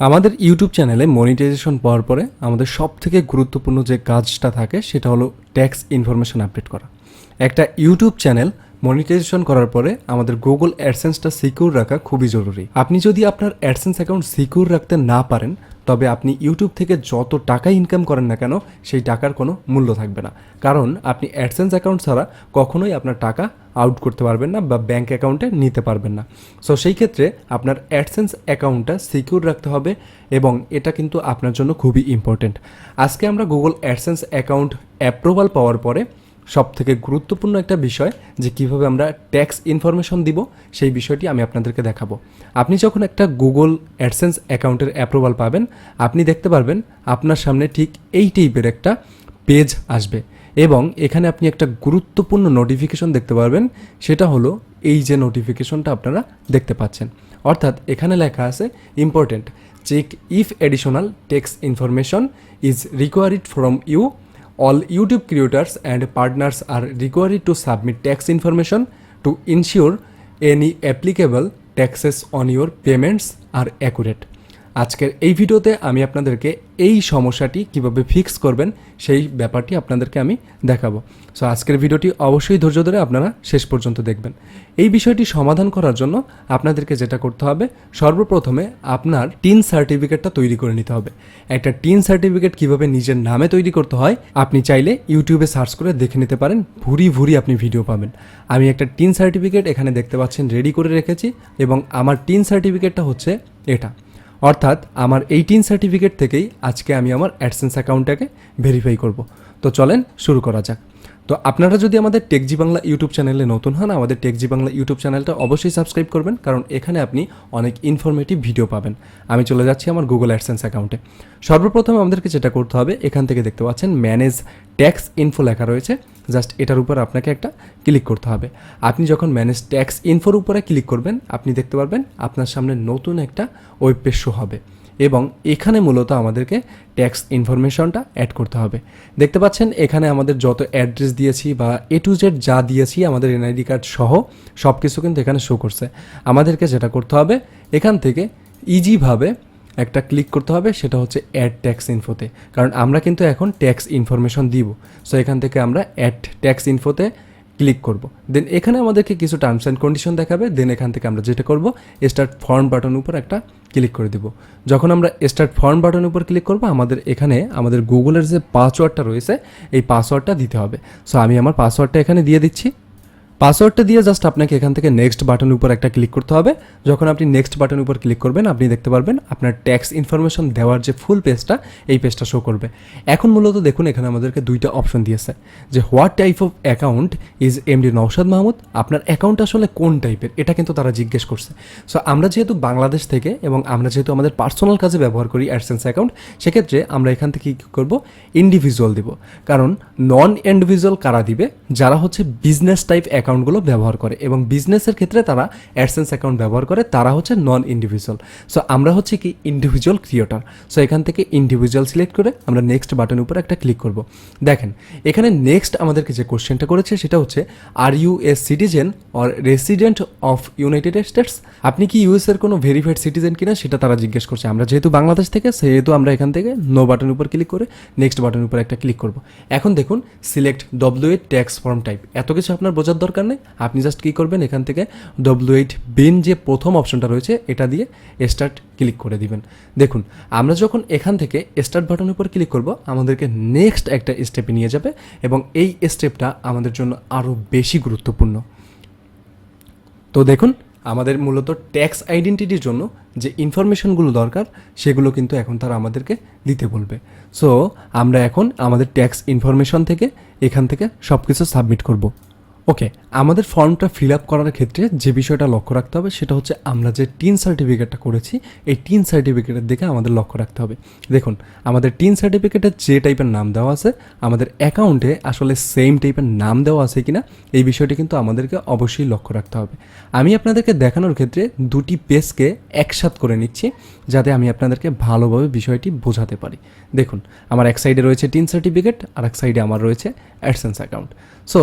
আমাদের ইউটিউব চ্যানেলে মনিটাইজেশন পাওয়ার পরে আমাদের সবথেকে গুরুত্বপূর্ণ যে কাজটা থাকে সেটা হলো ট্যাক্স ইনফরমেশন আপডেট করা। একটা ইউটিউব চ্যানেল মনিটাইজেশন করার পরে আমাদের গুগল অ্যাডসেন্সটা সিকিউর রাখা খুবই জরুরি। আপনি যদি আপনার অ্যাডসেন্স অ্যাকাউন্ট সিকিউর রাখতে না পারেন তবে আপনি ইউটিউব থেকে যত টাকা ইনকাম করেন না কেন সেই টাকার কোনো মূল্য থাকবে না, কারণ আপনি অ্যাডসেন্স অ্যাকাউন্ট ছাড়া কখনোই আপনার টাকা আউট করতে পারবেন না বা ব্যাঙ্ক অ্যাকাউন্টে নিতে পারবেন না। সো সেই ক্ষেত্রে আপনার অ্যাডসেন্স অ্যাকাউন্টটা সিকিউর রাখতে হবে এবং এটা কিন্তু আপনার জন্য খুবই ইম্পর্টেন্ট। আজকে আমরা গুগল অ্যাডসেন্স অ্যাকাউন্ট অ্যাপ্রুভাল পাওয়ার পরে সবথেকে গুরুত্বপূর্ণ একটা বিষয় যে কীভাবে আমরা ট্যাক্স ইনফরমেশন দিব সেই বিষয়টি আমি আপনাদেরকে দেখাবো। আপনি যখন একটা গুগল অ্যাডসেন্স অ্যাকাউন্টের অ্যাপ্রুভাল পাবেন আপনি দেখতে পারবেন আপনার সামনে ঠিক এই টাইপের একটা পেজ আসবে এবং এখানে আপনি একটা গুরুত্বপূর্ণ নোটিফিকেশন দেখতে পারবেন, সেটা হলো এই যে নোটিফিকেশনটা আপনারা দেখতে পাচ্ছেন। অর্থাৎ এখানে লেখা আছে important check if additional tax information is required from you. All YouTube creators and partners are required to submit tax information to ensure any applicable taxes on your payments are accurate. আজকের এই ভিডিওতে আমি আপনাদেরকে এই সমস্যাটি কিভাবে fix করবেন সেই ব্যাপারটি আপনাদেরকে আমি দেখাবো। সো আজকের ভিডিওটি অবশ্যই ধৈর্য ধরে আপনারা শেষ পর্যন্ত দেখবেন। এই বিষয়টি সমাধান করার জন্য আপনাদেরকে যেটা করতে হবে, সর্বপ্রথমে আপনার টিন সার্টিফিকেটটা তৈরি করে নিতে হবে। একটা টিন সার্টিফিকেট কিভাবে নিজের নামে তৈরি করতে হয় আপনি চাইলে ইউটিউবে সার্চ করে দেখে নিতে পারেন, ভুরি আপনি ভিডিও পাবেন। আমি একটা টিন সার্টিফিকেট এখানে দেখতে পাচ্ছেন রেডি করে রেখেছি এবং আমার টিন সার্টিফিকেটটা হচ্ছে এটা। অর্থাৎ আমার এই টিন সার্টিফিকেট থেকেই আজকে আমি আমার অ্যাডসেন্স অ্যাকাউন্টটাকে ভেরিফাই করব। তো চলেন শুরু করা যাক। তো আপনারা যদি আমাদের টেকজি বাংলা ইউটিউব চ্যানেলে নতুন হন, আমাদের টেকজি বাংলা ইউটিউব চ্যানেলটা অবশ্যই সাবস্ক্রাইব করবেন, কারণ এখানে আপনি অনেক ইনফরমেটিভ ভিডিও পাবেন। আমি চলে যাচ্ছি আমার গুগল অ্যাডসেন্স অ্যাকাউন্টে। সর্বপ্রথমে আমাদেরকে যেটা করতে হবে, এখান থেকে দেখতে পাচ্ছেন ম্যানেজ ট্যাক্স ইনফো লেখা রয়েছে, জাস্ট এটার উপর আপনাকে একটা ক্লিক করতে হবে। আপনি যখন ম্যানেজ ট্যাক্স ইনফোর উপরে ক্লিক করবেন আপনি দেখতে পারবেন আপনার সামনে নতুন একটা ওয়েব পেজ শো হবে এবং এখানে মূলত আমাদেরকে ট্যাক্স ইনফরমেশনটা অ্যাড করতে হবে। দেখতে পাচ্ছেন এখানে আমাদের যত অ্যাড্রেস দিয়েছি বা A to Z যা দিয়েছি আমাদের এনআইডি কার্ড সহ সব কিছু কিন্তু এখানে শো করছে। আমাদেরকে যেটা করতে হবে এখান থেকে ইজিভাবে একটা ক্লিক করতে হবে, সেটা হচ্ছে অ্যাড ট্যাক্স ইনফোতে, কারণ আমরা কিন্তু এখন ট্যাক্স ইনফরমেশন দিব। সো এখান থেকে আমরা অ্যাড ট্যাক্স ইনফোতে ক্লিক করব। দেন এখানে আমাদেরকে কিছু টার্মস অ্যান্ড কন্ডিশন দেখাবে। দেন এখান থেকে আমরা যেটা করব স্টার্ট ফর্ম বাটন উপর একটা ক্লিক করে দিব। যখন আমরা স্টার্ট ফর্ম বাটন উপর ক্লিক করব আমাদের এখানে আমাদের গুগলের যে পাসওয়ার্ডটা রয়েছে এই পাসওয়ার্ডটা দিতে হবে। সো আমি আমার পাসওয়ার্ডটা এখানে দিয়ে দিচ্ছি। পাসওয়ার্ডটা দিয়ে জাস্ট আপনাকে এখান থেকে নেক্সট বাটনের উপর একটা ক্লিক করতে হবে। যখন আপনি নেক্সট বাটনের উপর ক্লিক করবেন আপনি দেখতে পারবেন আপনার ট্যাক্স ইনফরমেশন দেওয়ার যে ফুল পেজটা এই পেজটা শো করবে। এখন মূলত দেখুন এখানে আমাদেরকে দুইটা অপশন দিয়েছে যে what type of account is MD Naushad Mahmud, আপনার অ্যাকাউন্ট আসলে কোন টাইপের এটা কিন্তু তারা জিজ্ঞেস করছে। সো আমরা যেহেতু বাংলাদেশ থেকে এবং আমরা যেহেতু আমাদের পার্সোনাল কাজে ব্যবহার করি অ্যাডসেন্স অ্যাকাউন্ট, সেক্ষেত্রে আমরা এখান থেকে কী করবো ইন্ডিভিজুয়াল দিব, কারণ নন ইন্ডিভিজুয়াল কারা দিবে যারা হচ্ছে বিজনেস টাইপ অ্যাকাউন্টগুলো ব্যবহার করে এবং বিজনেসের ক্ষেত্রে তারা অ্যাডসেন্স অ্যাকাউন্ট ব্যবহার করে, তারা হচ্ছে নন ইন্ডিভিজুয়াল। সো আমরা হচ্ছে কি ইন্ডিভিজুয়াল ক্রিয়েটর। সো এখান থেকে ইন্ডিভিজুয়াল সিলেক্ট করে আমরা নেক্সট বাটনের উপর একটা ক্লিক করব। দেখেন এখানে নেক্সট আমাদেরকে যে কোশ্চেনটা করেছে সেটা হচ্ছে are you a citizen or resident of United States, আপনি কি ইউএসের কোনো ভেরিফাইড সিটিজেন কিনা সেটা তারা জিজ্ঞেস করছে। আমরা যেহেতু বাংলাদেশ থেকে সেহেতু আমরা এখান থেকে নো বাটনের উপর ক্লিক করে নেক্সট বাটনের উপর একটা ক্লিক করব। এখন দেখুন select W8 tax form type, এত কিছু আপনার বোঝার দরকার নেই। আপনি জাস্ট কী করবেন এখান থেকে W8 বিন যে প্রথম অপশনটা রয়েছে এটা দিয়ে স্টার্ট ক্লিক করে দিবেন। দেখুন আমরা যখন এখান থেকে স্টার্ট বাটনের উপর ক্লিক করব আমাদেরকে নেক্সট একটা স্টেপে নিয়ে যাবে এবং এই স্টেপটা আমাদের জন্য আরও বেশি গুরুত্বপূর্ণ। তো দেখুন আমাদের মূলত ট্যাক্স আইডেন্টিটির জন্য যে ইনফরমেশনগুলো দরকার সেগুলো কিন্তু এখন তারা আমাদেরকে দিতে বলবে। সো আমরা এখন আমাদের ট্যাক্স ইনফরমেশন থেকে এখান থেকে সব কিছু সাবমিট করব। ওকে, আমাদের ফর্মটা ফিল আপ করার ক্ষেত্রে যে বিষয়টা লক্ষ্য রাখতে হবে সেটা হচ্ছে আমরা যে টিন সার্টিফিকেটটা করেছি এই টিন সার্টিফিকেটের দিকে আমাদের লক্ষ্য রাখতে হবে। দেখুন আমাদের টিন সার্টিফিকেটের যে টাইপের নাম দেওয়া আছে আমাদের অ্যাকাউন্টে আসলে সেম টাইপের নাম দেওয়া আছে কিনা এই বিষয়টি কিন্তু আমাদেরকে অবশ্যই লক্ষ্য রাখতে হবে। আমি আপনাদেরকে দেখানোর ক্ষেত্রে দুটি পেজকে একসাথ করে নিচ্ছি যাতে আমি আপনাদেরকে ভালোভাবে বিষয়টি বোঝাতে পারি। দেখুন, আমার এক সাইডে রয়েছে টিন সার্টিফিকেট, আর এক সাইডে আমার রয়েছে অ্যাডসেন্স অ্যাকাউন্ট। সো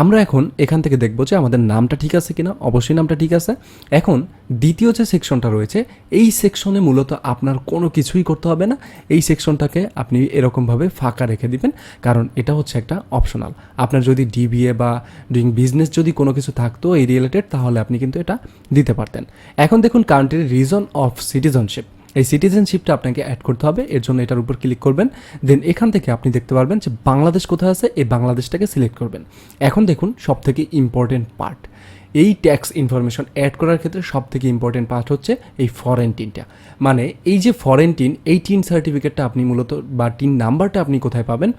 আমরা এখন এখান থেকে দেখব যে আমাদের নামটা ঠিক আছে কিনা। অবশ্যই নামটা ঠিক আছে। এখন দ্বিতীয় যে সেকশনটা রয়েছে, এই সেকশনে মূলত আপনার কোনো কিছুই করতে হবে না। এই সেকশনটাকে আপনি এরকমভাবে ফাঁকা রেখে দিবেন, কারণ এটা হচ্ছে একটা অপশনাল। আপনার যদি ডিবিএ বা ডুইং বিজনেস যদি কোনো কিছু থাকতো এই রিলেটেড, তাহলে আপনি কিন্তু এটা দিতে পারতেন। এখন দেখুন, কান্ট্রির রিজন অফ সিটিজেনশিপ, এই সিটিজেনশিপটা আপনাকে অ্যাড করতে হবে। এর জন্য এটার উপর ক্লিক করবেন। দেন এখান থেকে আপনি দেখতে পারবেন যে বাংলাদেশ কোথায় আছে, এই বাংলাদেশটাকে সিলেক্ট করবেন। এখন দেখুন, সবথেকে ইম্পর্টেন্ট পার্ট, এই ট্যাক্স ইনফরমেশন অ্যাড করার ক্ষেত্রে সবথেকে ইম্পর্টেন্ট পার্ট হচ্ছে এই ফরেন টিনটা। মানে এই যে ফরেন টিন, এই টিন সার্টিফিকেটটা আপনি মূলত বা টিন নাম্বারটা আপনি কোথায় পাবেন,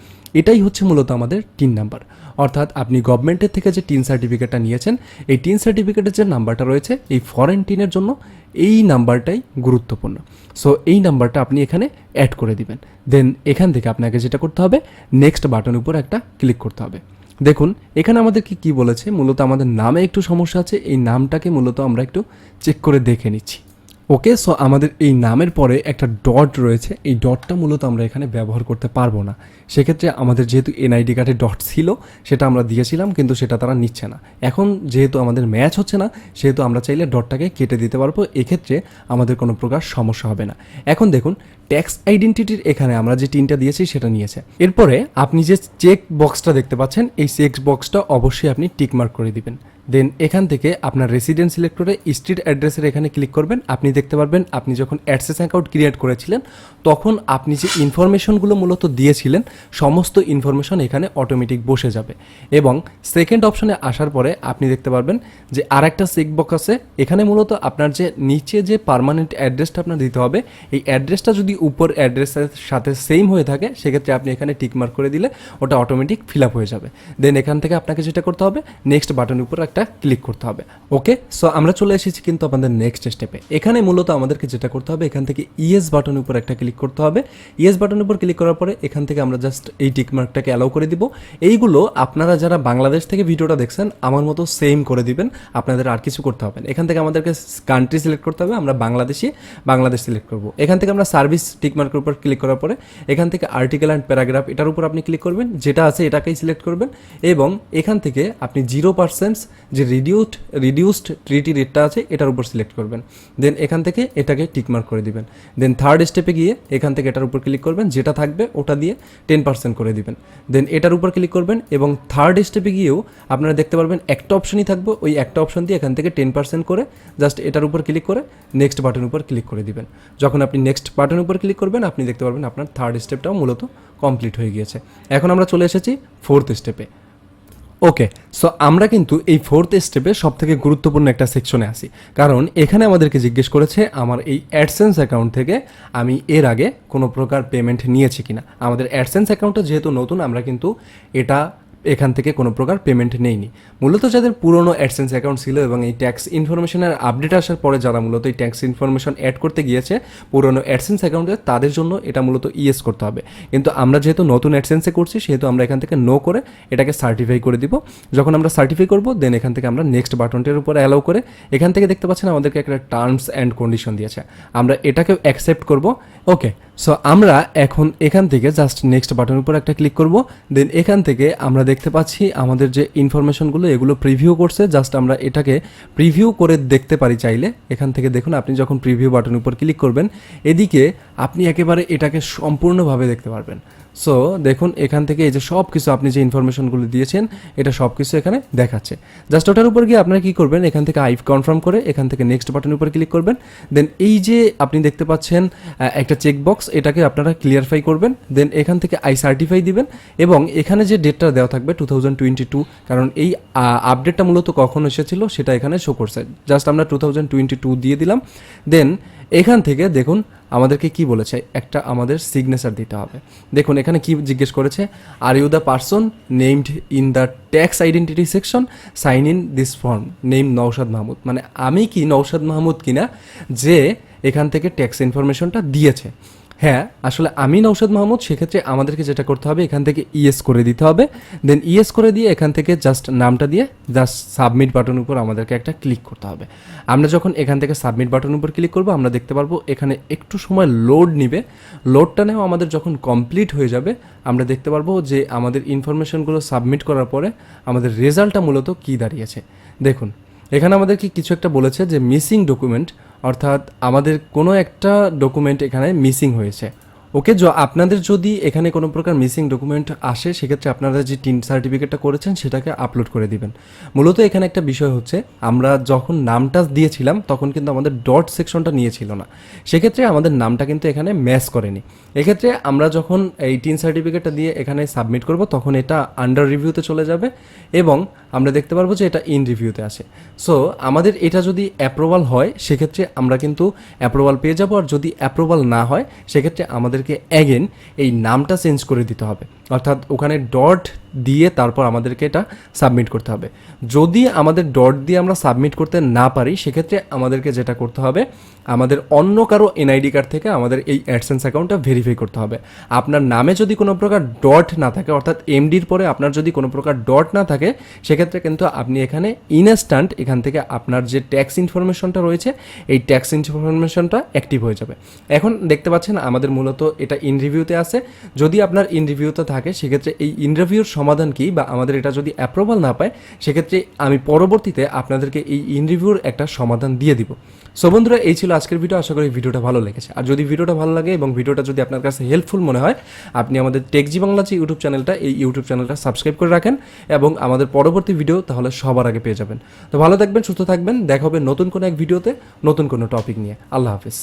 এটাই হচ্ছে মূলত আমাদের টিন নাম্বার। অর্থাৎ আপনি গভর্নমেন্টের থেকে যে টিন সার্টিফিকেটটা নিয়েছেন, এই টিন সার্টিফিকেটের যে নাম্বারটা রয়েছে এই ফরেন টিনের জন্য, এই নাম্বারটাই গুরুত্বপূর্ণ। সো এই নাম্বারটা আপনি এখানে অ্যাড করে দিবেন। দেন এখান থেকে আপনাকে যেটা করতে হবে, নেক্সট বাটনের উপর একটা ক্লিক করতে হবে। দেখুন এখানে আমাদেরকে কি বলেছে, মূলত আমাদের নামে একটু সমস্যা আছে। এই নামটাকে মূলত আমরা একটু চেক করে দেখে নিচ্ছি। ওকে, সো আমাদের এই নামের পরে একটা ডট রয়েছে, এই ডটটা মূলত আমরা এখানে ব্যবহার করতে পারবো না। সেক্ষেত্রে আমাদের যেহেতু এনআইডি কার্ডে ডট ছিল, সেটা আমরা দিয়েছিলাম, কিন্তু সেটা তারা নিচ্ছে না। এখন যেহেতু আমাদের ম্যাচ হচ্ছে না, সেহেতু আমরা চাইলে ডটটাকে কেটে দিতে পারবো। এক্ষেত্রে আমাদের কোনো প্রকার সমস্যা হবে না। এখন দেখুন, ট্যাক্স আইডেন্টিটির এখানে আমরা যে টিনটা দিয়েছি সেটা নিয়েছে। এরপরে আপনি যে চেক বক্সটা দেখতে পাচ্ছেন, এই চেক বক্সটা অবশ্যই আপনি টিকমার্ক করে দিবেন। দেন এখান থেকে আপনার রেসিডেন্স সিলেক্ট করে স্ট্রিট অ্যাড্রেসের এখানে ক্লিক করবেন। আপনি দেখতে পারবেন আপনি যখন অ্যাডসেন্স অ্যাকাউন্ট ক্রিয়েট করেছিলেন, তখন আপনি যে ইনফরমেশনগুলো মূলত দিয়েছিলেন, সমস্ত ইনফরমেশন এখানে অটোমেটিক বসে যাবে। এবং সেকেন্ড অপশনে আসার পরে আপনি দেখতে পারবেন যে আর একটা চেকবক্স আছে। এখানে মূলত আপনার যে নিচে যে পার্মানেন্ট অ্যাড্রেসটা আপনার দিতে হবে, এই অ্যাড্রেসটা যদি উপর অ্যাড্রেসের সাথে সেম হয়ে থাকে, সেক্ষেত্রে আপনি এখানে টিকমার্ক করে দিলে ওটা অটোমেটিক ফিল আপ হয়ে যাবে। দেন এখান থেকে আপনাকে যেটা করতে হবে, নেক্সট বাটনের উপর একটা ক্লিক করতে হবে। ওকে, সো আমরা চলে এসেছি কিন্তু আমাদের নেক্সট স্টেপে। এখানে মূলত আমাদেরকে যেটা করতে হবে, এখান থেকে ইয়েস বাটনের উপর একটা ক্লিক করতে হবে। ইয়েস বাটনের উপর ক্লিক করার পরে এখান থেকে আমরা জাস্ট এই টিকমার্কটাকে অ্যালাউ করে দিব। এইগুলো আপনারা যারা বাংলাদেশ থেকে ভিডিওটা দেখছেন, আমার মতো সেম করে দিবেন, আপনাদের আর কিছু করতে হবে না। এখান থেকে আমাদেরকে কান্ট্রি সিলেক্ট করতে হবে, আমরা বাংলাদেশ সিলেক্ট করব। এখান থেকে আমরা সার্ভিস টিকমার্কের উপর ক্লিক করার পরে এখান থেকে আর্টিকেল অ্যান্ড প্যারাগ্রাফ, এটার উপর আপনি ক্লিক করবেন, যেটা আছে এটাকেই সিলেক্ট করবেন। এবং এখান থেকে আপনি 0% যে রিডিউসড ট্রিটি রেটটা আছে এটার উপর সিলেক্ট করবেন। দেন এখান থেকে এটাকে টিকমার্ক করে দিবেন। দেন থার্ড স্টেপে গিয়ে এখান থেকে এটার উপর ক্লিক করবেন, যেটা থাকবে ওটা দিয়ে 10% করে দিবেন। দেন এটার উপর ক্লিক করবেন এবং থার্ড স্টেপে গিয়েও আপনারা দেখতে পারবেন একটা অপশনই থাকবে, ওই একটা অপশন দিয়ে এখান থেকে 10% করে জাস্ট এটার উপর ক্লিক করে নেক্সট বাটনের উপর ক্লিক করে দিবেন। যখন আপনি নেক্সট বাটনের উপর ক্লিক করবেন, আপনি দেখতে পারবেন আপনার থার্ড স্টেপটাও মূলত কমপ্লিট হয়ে গিয়েছে। এখন আমরা চলে এসেছি ফোর্থ স্টেপে। ওকে, সো আমরা কিন্তু এই ফোর্থ স্টেপে সব থেকে গুরুত্বপূর্ণ একটা সেকশনে আসি, কারণ এখানে আমাদেরকে জিজ্ঞেস করেছে আমার এই অ্যাডসেন্স অ্যাকাউন্ট থেকে আমি এর আগে কোনো প্রকার পেমেন্ট নিয়েছি কিনা। আমাদের অ্যাডসেন্স অ্যাকাউন্টটা যেহেতু নতুন, আমরা কিন্তু এটা এখান থেকে কোনো প্রকার পেমেন্ট নেইনি। মূলত যাদের পুরনো অ্যাডসেন্স অ্যাকাউন্ট ছিল এবং এই ট্যাক্স ইনফরমেশনের আপডেট আসার পরে যারা মূলত এই ট্যাক্স ইনফরমেশন অ্যাড করতে গিয়েছে পুরনো অ্যাডসেন্স অ্যাকাউন্টে, তাদের জন্য এটা মূলত ইয়েস করতে হবে। কিন্তু আমরা যেহেতু নতুন অ্যাডসেন্সে করছি, সেহেতু আমরা এখান থেকে নো করে এটাকে সার্টিফাই করে দিব। যখন আমরা সার্টিফাই করব, দেন এখান থেকে আমরা নেক্সট বাটনটির উপরে অ্যালাউ করে এখান থেকে দেখতে পাচ্ছেন আমাদেরকে একটা টার্মস অ্যান্ড কন্ডিশন দিয়েছে, আমরা এটাকেও অ্যাকসেপ্ট করব। ওকে, সো আমরা এখন এখান থেকে জাস্ট নেক্সট বাটনের উপর একটা ক্লিক করব। দেন এখান থেকে আমরা দেখতে পাচ্ছি আমাদের যে ইনফরমেশনগুলো এগুলো প্রিভিউ করছে, জাস্ট আমরা এটাকে প্রিভিউ করে দেখতে পারি চাইলে। এখান থেকে দেখুন, আপনি যখন প্রিভিউ বাটনের উপর ক্লিক করবেন, এদিকে আপনি একেবারে এটাকে সম্পূর্ণভাবে দেখতে পারবেন। সো দেখুন, এখান থেকে এই যে সব কিছু আপনি যে ইনফরমেশনগুলো দিয়েছেন, এটা সব কিছু এখানে দেখাচ্ছে। জাস্ট ওটার উপর গিয়ে আপনারা কী করবেন, এখান থেকে আই কনফার্ম করে এখান থেকে নেক্সট বাটনের উপর ক্লিক করবেন। দেন এই যে আপনি দেখতে পাচ্ছেন একটা চেকবক্স, এটাকে আপনারা ক্লিয়ারফাই করবেন। দেন এখান থেকে আই সার্টিফাই দিবেন এবং এখানে যে ডেটটা দেওয়া থাকবে 2022, কারণ এই আপডেটটা মূলত কখন এসেছিল সেটা এখানে শো করছে। জাস্ট আমরা 2022 দিয়ে দিলাম। দেন এখান থেকে দেখুন আমাদেরকে কি বলেছে, একটা আমাদের সিগনেচার দিতে হবে। দেখুন এখানে কি জিজ্ঞেস করেছে, are you the person named in the tax identity section, sign in this form, name Nowshad Mahmud. মানে আমি কি নওশাদ মাহমুদ কিনা যে এখান থেকে ট্যাক্স ইনফরমেশনটা দিয়েছে। হ্যাঁ, আসলে আমি নওশাদ মাহমুদ, সেক্ষেত্রে আমাদেরকে যেটা করতে হবে এখান থেকে ইয়েস করে দিতে হবে। দেন ইয়েস করে দিয়ে এখান থেকে জাস্ট নামটা দিয়ে জাস্ট সাবমিট বাটনের উপর আমাদেরকে একটা ক্লিক করতে হবে। আমরা যখন এখান থেকে সাবমিট বাটনের উপর ক্লিক করব আমরা দেখতে পারবো এখানে একটু সময় লোড নিবে। লোডটা নেওয়া আমাদের যখন কমপ্লিট হয়ে যাবে আমরা দেখতে পারবো যে আমাদের ইনফরমেশনগুলো সাবমিট করার পরে আমাদের রেজাল্টটা মূলত কী দাঁড়িয়েছে। দেখুন এখানে আমাদেরকে কিছু একটা বলেছে যে মিসিং ডকুমেন্ট, অর্থাৎ আমাদের কোনো একটা ডকুমেন্ট এখানে মিসিং হয়েছে। ওকে, আপনাদের যদি এখানে কোনো প্রকার মিসিং ডকুমেন্ট আসে সেক্ষেত্রে আপনারা যে টিন সার্টিফিকেটটা করেছেন সেটাকে আপলোড করে দিবেন। মূলত এখানে একটা বিষয় হচ্ছে আমরা যখন নামটা দিয়েছিলাম তখন কিন্তু আমাদের ডট সেকশনটা নিয়েছিল না, সেক্ষেত্রে আমাদের নামটা কিন্তু এখানে ম্যাচ করেনি। এক্ষেত্রে আমরা যখন এই টিন সার্টিফিকেটটা দিয়ে এখানে সাবমিট করব তখন এটা আন্ডার রিভিউতে চলে যাবে এবং আমরা দেখতে পারবো যে এটা ইন রিভিউতে আসে। সো আমাদের এটা যদি অ্যাপ্রুভাল হয় সেক্ষেত্রে আমরা কিন্তু অ্যাপ্রুভাল পেয়ে যাব, আর যদি অ্যাপ্রুভাল না হয় সেক্ষেত্রে আমাদেরকে অ্যাগেন এই নামটা চেঞ্জ করে দিতে হবে, অর্থাৎ ওখানে ডট দিয়ে তারপর আমাদেরকে এটা সাবমিট করতে হবে। যদি আমাদের ডট দিয়ে আমরা সাবমিট করতে না পারি সেক্ষেত্রে আমাদেরকে যেটা করতে হবে আমাদের অন্য কারো এনআইডি কার্ড থেকে আমাদের এই অ্যাডসেন্স অ্যাকাউন্টটা ভেরিফাই করতে হবে। আপনার নামে যদি কোনো প্রকার ডট না থাকে, অর্থাৎ এমডির পরে আপনার যদি কোনো প্রকার ডট না থাকে সেক্ষেত্রে কিন্তু আপনি এখানে ইনস্ট্যান্ট এখান থেকে আপনার যে ট্যাক্স ইনফরমেশনটা রয়েছে এই ট্যাক্স ইনফরমেশনটা অ্যাক্টিভ হয়ে যাবে। এখন দেখতে পাচ্ছেন আমাদের মূলত এটা ইন রিভিউতে আছে। যদি আপনার ইন রিভিউতে থাকে সেক্ষেত্রে এই ইন রিভিউর সমাধান কি, বা আমাদের এটা যদি অ্যাপ্রুভাল না পায় সেক্ষেত্রে আমি পরবর্তীতে আপনাদেরকে এই ইন রিভিউর একটা সমাধান দিয়ে দিব। সো বন্ধুরা, এই ছিল আজকের ভিডিও। আশা করি ভিডিওটা ভালো লেগেছে। আর যদি ভিডিওটা ভালো লাগে এবং ভিডিওটা যদি আপনার কাছে হেল্পফুল মনে হয় আপনি আমাদের টেকজি বাংলা যে ইউটিউব চ্যানেলটা এই ইউটিউব চ্যানেলটা সাবস্ক্রাইব করে রাখেন এবং আমাদের পরবর্তী ভিডিও তাহলে সবার আগে পেয়ে যাবেন। তো ভালো থাকবেন, সুস্থ থাকবেন, দেখা হবে নতুন কোনো এক ভিডিওতে নতুন কোনো টপিক নিয়ে। আল্লাহ হাফিজ।